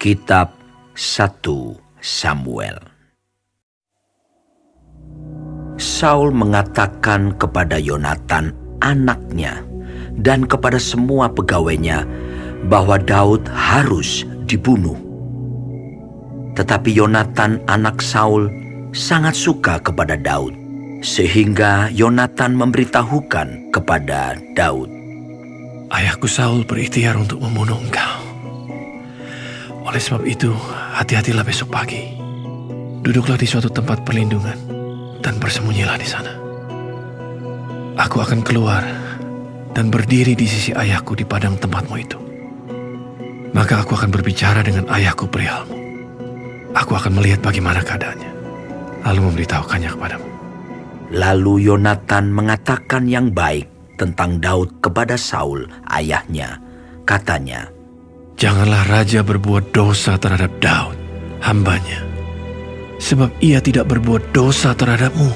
Kitab 1 Samuel. Saul mengatakan kepada Yonatan anaknya dan kepada semua pegawainya bahwa Daud harus dibunuh. Tetapi Yonatan anak Saul sangat suka kepada Daud, sehingga Yonatan memberitahukan kepada Daud, "Ayahku Saul berikhtiar untuk membunuh engkau. Oleh sebab itu, hati-hatilah besok pagi. Duduklah di suatu tempat perlindungan dan bersembunyilah di sana. Aku akan keluar dan berdiri di sisi ayahku di padang tempatmu itu. Maka aku akan berbicara dengan ayahku perihalmu. Aku akan melihat bagaimana keadaannya, lalu memberitahukannya kepadamu." Lalu Yonatan mengatakan yang baik tentang Daud kepada Saul ayahnya. Katanya, "Janganlah raja berbuat dosa terhadap Daud, hambanya, sebab ia tidak berbuat dosa terhadapmu.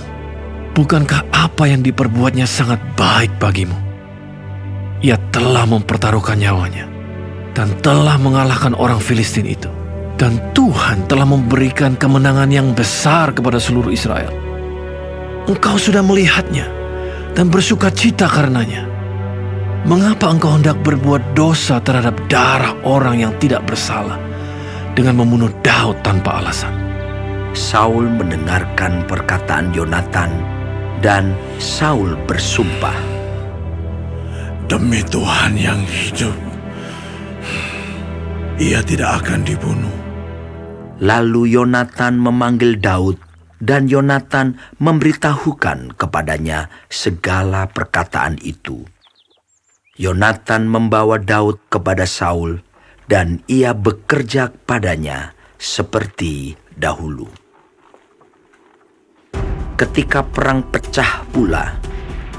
Bukankah apa yang diperbuatnya sangat baik bagimu? Ia telah mempertaruhkan nyawanya dan telah mengalahkan orang Filistin itu. Dan Tuhan telah memberikan kemenangan yang besar kepada seluruh Israel. Engkau sudah melihatnya dan bersuka cita karenanya. Mengapa engkau hendak berbuat dosa terhadap darah orang yang tidak bersalah dengan membunuh Daud tanpa alasan?" Saul mendengarkan perkataan Yonatan dan Saul bersumpah, "Demi Tuhan yang hidup, ia tidak akan dibunuh." Lalu Yonatan memanggil Daud dan Yonatan memberitahukan kepadanya segala perkataan itu. Yonatan membawa Daud kepada Saul dan ia bekerja padanya seperti dahulu. Ketika perang pecah pula,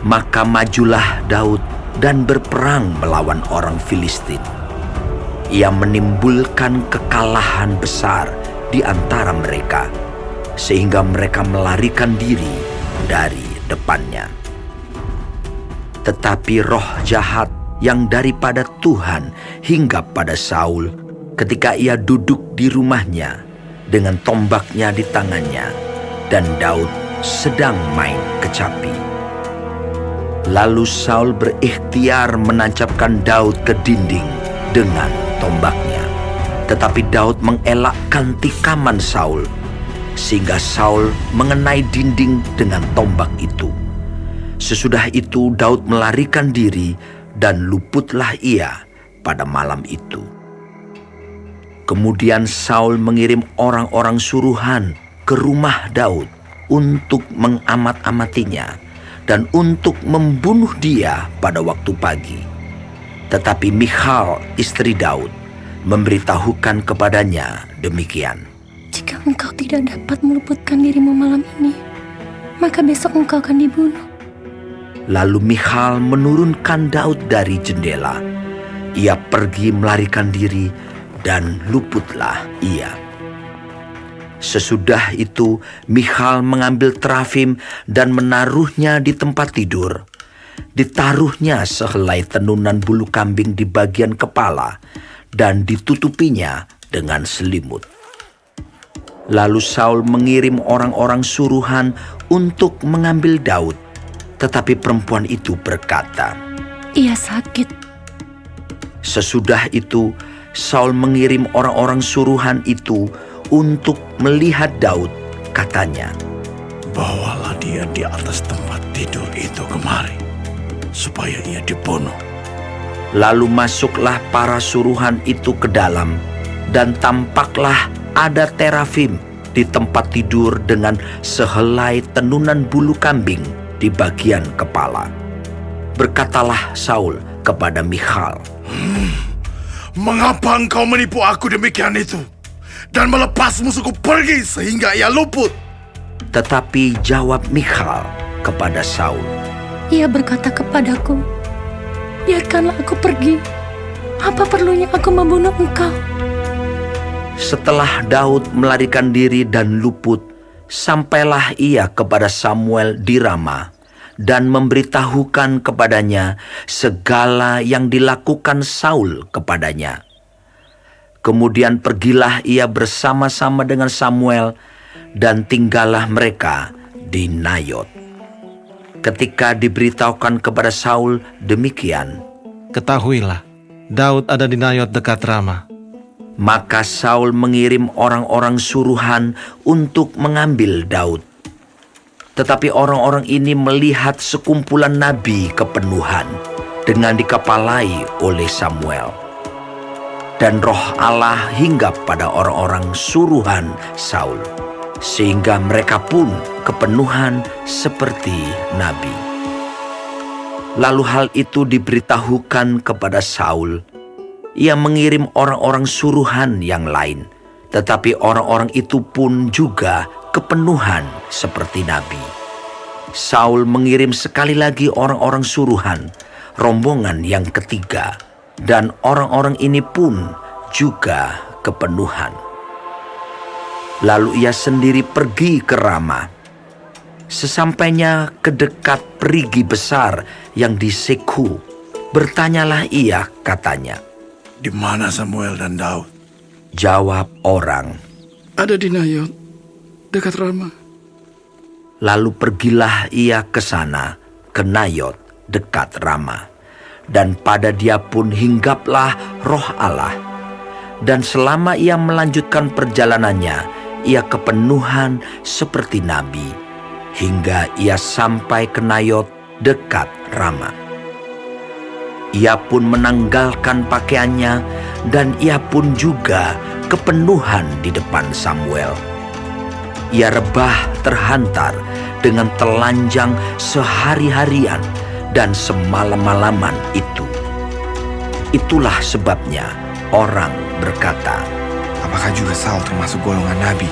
maka majulah Daud dan berperang melawan orang Filistin. Ia menimbulkan kekalahan besar di antara mereka, sehingga mereka melarikan diri dari depannya. Tetapi roh jahat yang daripada Tuhan hinggap pada Saul ketika ia duduk di rumahnya dengan tombaknya di tangannya, dan Daud sedang main kecapi. Lalu Saul berikhtiar menancapkan Daud ke dinding dengan tombaknya. Tetapi Daud mengelakkan tikaman Saul, sehingga Saul mengenai dinding dengan tombak itu. Sesudah itu Daud melarikan diri dan luputlah ia pada malam itu. Kemudian Saul mengirim orang-orang suruhan ke rumah Daud untuk mengamat-amatinya dan untuk membunuh dia pada waktu pagi. Tetapi Michal, istri Daud, memberitahukan kepadanya demikian, "Jika engkau tidak dapat meluputkan dirimu malam ini, maka besok engkau akan dibunuh." Lalu Michal menurunkan Daud dari jendela. Ia pergi melarikan diri dan luputlah ia. Sesudah itu Michal mengambil terafim dan menaruhnya di tempat tidur. Ditaruhnya sehelai tenunan bulu kambing di bagian kepala dan ditutupinya dengan selimut. Lalu Saul mengirim orang-orang suruhan untuk mengambil Daud, tetapi perempuan itu berkata, "Ia sakit." Sesudah itu Saul mengirim orang-orang suruhan itu untuk melihat Daud. Katanya, "Bawalah dia di atas tempat tidur itu kemari, supaya ia dibunuh." Lalu masuklah para suruhan itu ke dalam, dan tampaklah ada terafim di tempat tidur dengan sehelai tenunan bulu kambing di bagian kepala. Berkatalah Saul kepada Michal, "Mengapa engkau menipu aku demikian itu, dan melepas musuhku pergi sehingga ia luput?" Tetapi jawab Michal kepada Saul, Ia berkata kepadaku, "Biarkanlah aku pergi. Apa perlunya aku membunuh engkau?" Setelah Daud melarikan diri dan luput, sampailah ia kepada Samuel di Rama dan memberitahukan kepadanya segala yang dilakukan Saul kepadanya. Kemudian pergilah ia bersama-sama dengan Samuel dan tinggallah mereka di Nayot. Ketika diberitahukan kepada Saul demikian, Ketahuilah, Daud ada di Nayot dekat Rama. maka Saul mengirim orang-orang suruhan untuk mengambil Daud. Tetapi orang-orang ini melihat sekumpulan nabi kepenuhan dengan dikepalai oleh Samuel. Dan roh Allah hinggap pada orang-orang suruhan Saul, sehingga mereka pun kepenuhan seperti nabi. Lalu hal itu diberitahukan kepada Saul. Ia mengirim orang-orang suruhan yang lain, tetapi orang-orang itu pun juga kepenuhan seperti nabi. Saul mengirim sekali lagi orang-orang suruhan, rombongan yang ketiga, dan orang-orang ini pun juga kepenuhan. Lalu ia sendiri pergi ke Rama. Sesampainya ke dekat perigi besar yang di Sekhu, bertanyalah ia, katanya, Di mana Samuel dan Daud? jawab orang. Ada di Nayot, dekat Rama. Lalu pergilah ia ke sana, ke Nayot, dekat Rama. Dan pada dia pun hinggaplah roh Allah. Dan selama ia melanjutkan perjalanannya, ia kepenuhan seperti nabi, hingga ia sampai ke Nayot dekat Rama. Ia pun menanggalkan pakaiannya, dan ia pun juga kepenuhan di depan Samuel. Ia rebah terhantar dengan telanjang sehari-harian dan semalam-malaman itu. Itulah sebabnya orang berkata, Apakah juga Saul termasuk golongan nabi?